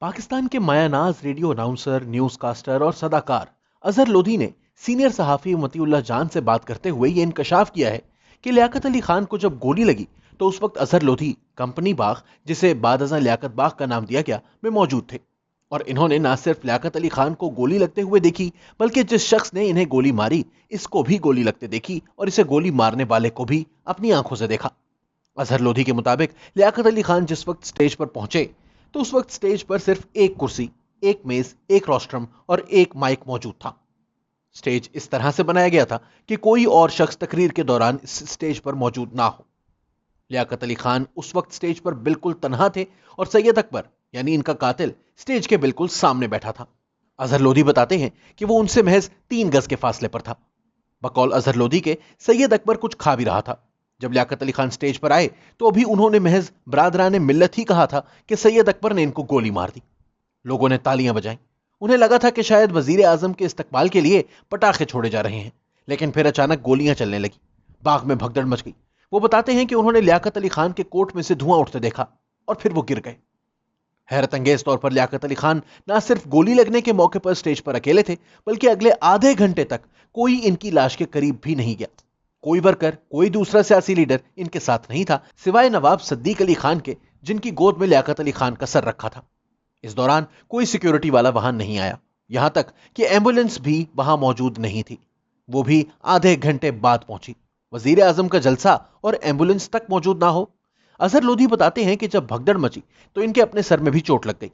पाकिस्तान के मायानाज radio announcer, news caster और सदाकार अजहर लोधी ने सीनियर सहाफी मतीउल्लाह जान से बात करते हुए ये इंकशाफ किया है कि लियाकत अली खान को जब गोली लगी तो उस वक्त अजहर लोधी कंपनी बाग, जिसे बाद अज़ां लियाकत बाग का नाम दिया गया, में मौजूद थे। और इन्होंने न सिर्फ लियाकत अली खान को गोली लगते हुए देखी, बल्कि जिस शख्स ने इन्हें गोली मारी इसको भी गोली लगते देखी और इसे गोली मारने वाले को भी अपनी आंखों से देखा। अजहर लोधी के मुताबिक लियाकत अली खान जिस वक्त स्टेज पर पहुंचे तो उस वक्त स्टेज पर सिर्फ एक कुर्सी, एक मेज, एक रोस्ट्रम और एक माइक मौजूद था। स्टेज इस तरह से बनाया गया था कि कोई और शख्स तकरीर के दौरान इस स्टेज पर मौजूद ना हो। लियाकत अली खान उस वक्त स्टेज पर बिल्कुल तन्हा थे और सैयद अकबर यानी इनका कातिल स्टेज के बिल्कुल सामने बैठा था। अजहर लोधी बताते हैं कि वो उनसे महज 3 गज के फासले पर था। बकौल अजहर लोधी के सैयद अकबर कुछ खा भी रहा था। जब लियाकत अली खान स्टेज पर आए तो अभी उन्होंने महज बरादरान मिल्लत ही कहा था कि सैयद अकबर ने इनको गोली मार दी। लोगों ने तालियां बजाईं। उन्हें लगा था कि शायद वजीर आजम के इस्तकबाल के लिए पटाखे छोड़े जा रहे हैं, लेकिन फिर अचानक गोलियां चलने लगी। बाग में भगदड़ मच गई। वो बताते हैं कि उन्होंने लियाकत अली खान के कोट में से धुआं उठते देखा और फिर वो गिर गए। हैरत अंगेज तौर पर लियाकत अली खान न सिर्फ गोली लगने के मौके पर स्टेज पर अकेले थे, बल्कि अगले आधे घंटे तक कोई इनकी लाश के करीब भी नहीं गया। कोई वर्कर, कोई दूसरा सियासी लीडर इनके साथ नहीं था, सिवाय नवाब सिद्दीक अली खान के, जिनकी गोद में लियाकत अली खान का सर रखा था। इस दौरान कोई सिक्योरिटी वाला वहां नहीं आया, यहां तक कि एम्बुलेंस भी वहां मौजूद नहीं थी। वो भी आधे घंटे बाद पहुंची। वजीर आजम का जलसा और एम्बुलेंस तक मौजूद ना हो। अजहर लोधी बताते हैं कि जब भगदड़ मची तो इनके अपने सर में भी चोट लग गई।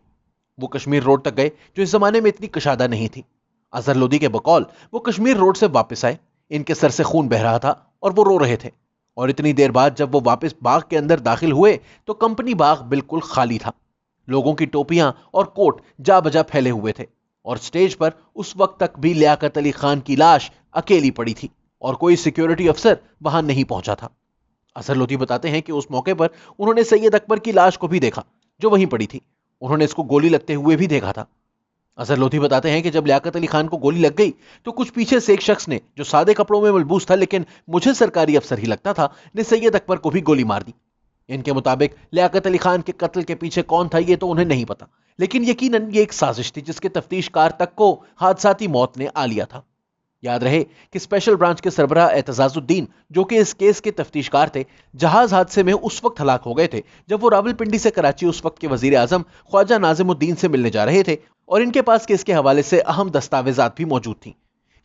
वो कश्मीर रोड तक गए, जो इस जमाने में इतनी कशादा नहीं थी। अजहर लोधी के बकौल वो कश्मीर रोड से वापस आए। इनके सर से खून बह रहा था और वो रो रहे थे। और इतनी देर बाद जब वो वापस बाग के अंदर दाखिल हुए तो कंपनी बाग बिल्कुल खाली था। लोगों की टोपियां और कोट जा बजा फैले हुए थे और स्टेज पर उस वक्त तक भी लियाकत अली खान की लाश अकेली पड़ी थी और कोई सिक्योरिटी अफसर वहां नहीं पहुंचा था। अजहर लोधी बताते हैं कि उस मौके पर उन्होंने सैयद अकबर की लाश को भी देखा, जो वहीं पड़ी थी। उन्होंने इसको गोली लगते हुए भी देखा था। अजहर लोधी बताते हैं कि जब लियाकत अली खान को गोली लग गई तो कुछ पीछे से एक शख्स ने, जो सादे कपड़ों में मलबूस था लेकिन मुझे सरकारी अफसर ही लगता था, ने सैयद अकबर को भी गोली मार दी। इनके मुताबिक लियाकत अली खान के कत्ल के पीछे कौन था ये तो उन्हें नहीं पता, लेकिन यकीनन ये एक साजिश थी जिसके तफ्तीशकार तक को हादसाती मौत ने आ लिया था। याद रहे कि स्पेशल ब्रांच के सरबराह एतजाजुद्दीन, जो कि इस केस के तफ्तीशकार थे, जहाज हादसे में उस वक्त हलाक हो गए थे जब वो रावलपिंडी से कराची उस वक्त के वजीर आजम ख्वाजा नाजिमुद्दीन से मिलने जा रहे थे और इनके पास केस के हवाले से अहम दस्तावेजात भी मौजूद थी।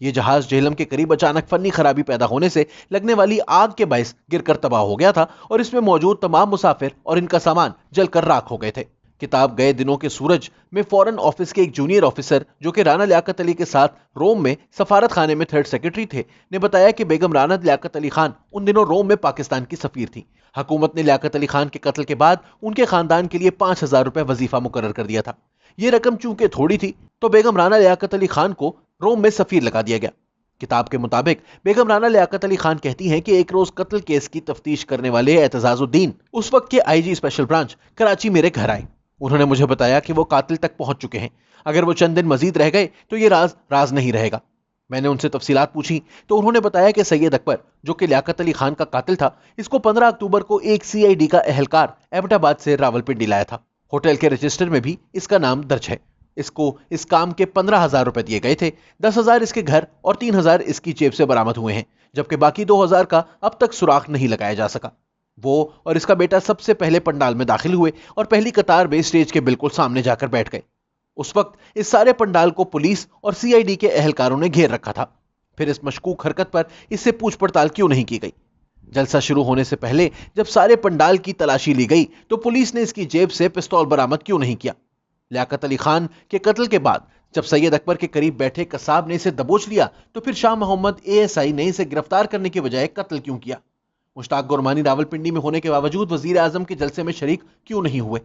ये जहाज जेहलम के करीब अचानक फन्नी खराबी पैदा होने से लगने वाली आग के बायस गिरकर तबाह हो गया था और इसमें मौजूद तमाम मुसाफिर और इनका सामान जलकर राख हो गए थे। किताब गए दिनों के सूरज में फॉरेन ऑफिस के एक जूनियर ऑफिसर, जो कि राना लियाकत अली के साथ रोम में सफारत खाने में 3rd सेक्रेटरी थे, ने बताया कि बेगम राना लियाकत अली खान उन दिनों रोम में पाकिस्तान की सफीर थी। हुकूमत ने लियाकत अली खान के कत्ल के बाद उनके खानदान के लिए 5,000 रुपए वजीफा मुकर्रर कर दिया था। यह रकम चूंकि थोड़ी थी तो बेगम राना लियाकत अली खान को रोम में सफीर लगा दिया गया। किताब के मुताबिक बेगम राना लियाकत अली खान कहती हैं कि एक रोज कत्ल केस की तफ्तीश करने वाले एतजाजुद्दीन, उस वक्त के आईजी स्पेशल ब्रांच, कराची मेरे घर आए। उन्होंने मुझे बताया कि वो कातिल तक पहुंच चुके हैं। अगर वो चंद दिन मजीद रह गए तो ये राज राज नहीं रहेगा। मैंने उनसे तफसीलात पूछी तो उन्होंने बताया कि सैयद अकबर, जो कि लियाकत अली खान का कातिल था, इसको 15 अक्टूबर को एक CID का एहलकार एबटाबाद से रावलपिंडी लाया था। होटल के रजिस्टर में भी इसका नाम दर्ज है। इसको इस काम के 15,000 रुपए दिए गए थे। 10,000 इसके घर और 3,000 इसकी जेब से बरामद हुए हैं, जबकि बाकी 2,000 का अब तक सुराख नहीं लगाया जा सका। वो और इसका बेटा सबसे पहले पंडाल में दाखिल हुए और पहली कतार में स्टेज के बिल्कुल सामने जाकर बैठ गए। उस वक्त इस सारे पंडाल को पुलिस और CID के एहलकारों ने घेर रखा था। फिर इस मशकूक हरकत पर इससे पूछ पड़ताल क्यों नहीं की गई? जलसा शुरू होने से पहले जब सारे पंडाल की तलाशी ली गई तो पुलिस ने इसकी जेब से पिस्तौल बरामद क्यों नहीं किया? लियाकत अली खान के कत्ल के बाद जब सैयद अकबर के करीब बैठे कसाब ने इसे दबोच लिया तो फिर शाह मोहम्मद ASI ने इसे गिरफ्तार करने के बजाय कत्ल क्यों किया? मुश्ताक गुरमानी रावलपिंडी में होने के बावजूद वजीर आजम के जलसे में शरीक क्यों नहीं हुए?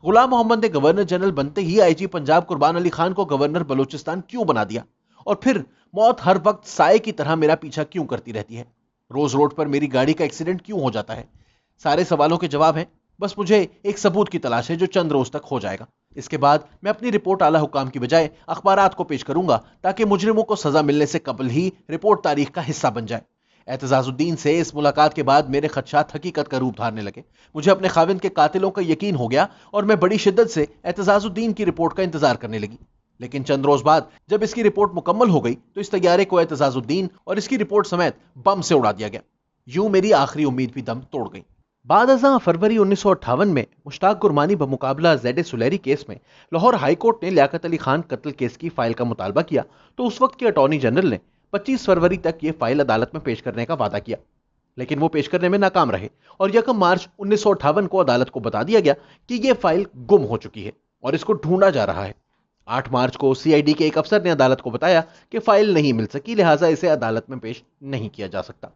गुलाम मोहम्मद ने गवर्नर जनरल बनते ही IG पंजाब कुर्बान अली खान को गवर्नर बलोचिस्तान क्यों बना दिया? और फिर मौत हर वक्त साए की तरह मेरा पीछा क्यों करती रहती है? रोज रोड पर मेरी गाड़ी का एक्सीडेंट क्यों हो जाता है? सारे सवालों के जवाब हैं। बस मुझे एक सबूत की तलाश है जो चंद रोज तक हो जाएगा। इसके बाद मैं अपनी रिपोर्ट आला हुकाम की बजाय अखबारात को पेश करूंगा ताकि मुजरिमों को सजा मिलने से कबल ही रिपोर्ट तारीख का हिस्सा बन जाए। اعتزاز الدین سے اس ملاقات کے بعد میرے خدشات حقیقت کا روپ دھارنے لگے. مجھے اپنے خاوند کے قاتلوں کا یقین ہو گیا اور میں بڑی شدت سے اعتزاز الدین کی رپورٹ کا انتظار کرنے لگی. لیکن چند روز بعد جب اس کی رپورٹ مکمل ہو گئی تو اس طیارے کو اعتزاز الدین اور اس کی رپورٹ سمیت بم سے اڑا دیا گیا. یوں میری آخری امید بھی دم توڑ گئی. بعد ازاں فروری 1958 میں مشتاق گرمانی بمقابلہ زید سلیری کیس میں لاہور ہائی کورٹ نے لیاقت علی خان قتل کیس کی فائل کا مطالبہ کیا تو اس وقت کے اٹارنی جنرل نے 25 فروری تک یہ فائل عدالت میں پیش کرنے کا وعدہ کیا. لیکن وہ پیش کرنے میں ناکام رہے اور 1 مارچ 1958 کو عدالت کو بتا دیا گیا کہ یہ فائل گم ہو چکی ہے اور اس کو ڈھونڈا جا رہا ہے. 8 مارچ کو سی آئی ڈی کے ایک افسر نے عدالت کو بتایا کہ فائل نہیں مل سکی، لہٰذا اسے عدالت میں پیش نہیں کیا جا سکتا.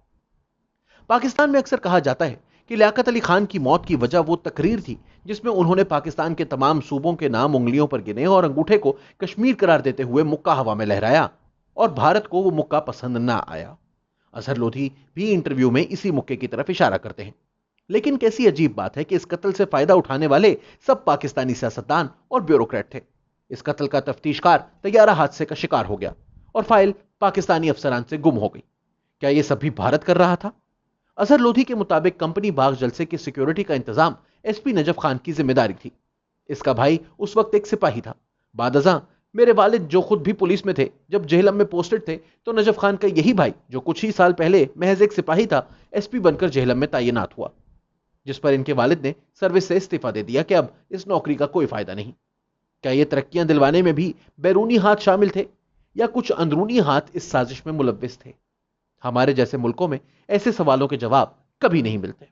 پاکستان میں اکثر کہا جاتا ہے کہ لیاقت علی خان کی موت کی وجہ وہ تقریر تھی جس میں انہوں نے پاکستان کے تمام صوبوں کے نام انگلیوں پر گنے اور انگوٹھے کو کشمیر قرار دیتے ہوئے مکہ ہوا میں لہرایا اور بھارت کو وہ مکہ پسند نہ آیا. اظہر لودھی بھی انٹرویو میں اسی مکے کی طرف اشارہ کرتے ہیں. لیکن کیسی عجیب بات ہے کہ اس قتل سے فائدہ اٹھانے والے سب پاکستانی سیاستدان اور بیوروکریٹ تھے. اس قتل کا تفتیش کار طیارہ حادثے کا شکار ہو گیا اور فائل پاکستانی افسران سے گم ہو گئی. کیا یہ سب بھی بھارت کر رہا تھا؟ اظہر لودھی کے مطابق کمپنی باغ جلسے کی سیکیورٹی کا انتظام ایس پی نجف خان کی ذمہ داری تھی. اس کا بھائی اس وقت ایک سپاہی تھا. بعد ازاں میرے والد جو خود بھی پولیس میں تھے جب جہلم میں پوسٹڈ تھے تو نجف خان کا یہی بھائی جو کچھ ہی سال پہلے محض ایک سپاہی تھا ایس پی بن کر جہلم میں تعینات ہوا، جس پر ان کے والد نے سروس سے استعفیٰ دے دیا کہ اب اس نوکری کا کوئی فائدہ نہیں. کیا یہ ترقیاں دلوانے میں بھی بیرونی ہاتھ شامل تھے یا کچھ اندرونی ہاتھ اس سازش میں ملوث تھے؟ ہمارے جیسے ملکوں میں ایسے سوالوں کے جواب کبھی نہیں ملتے.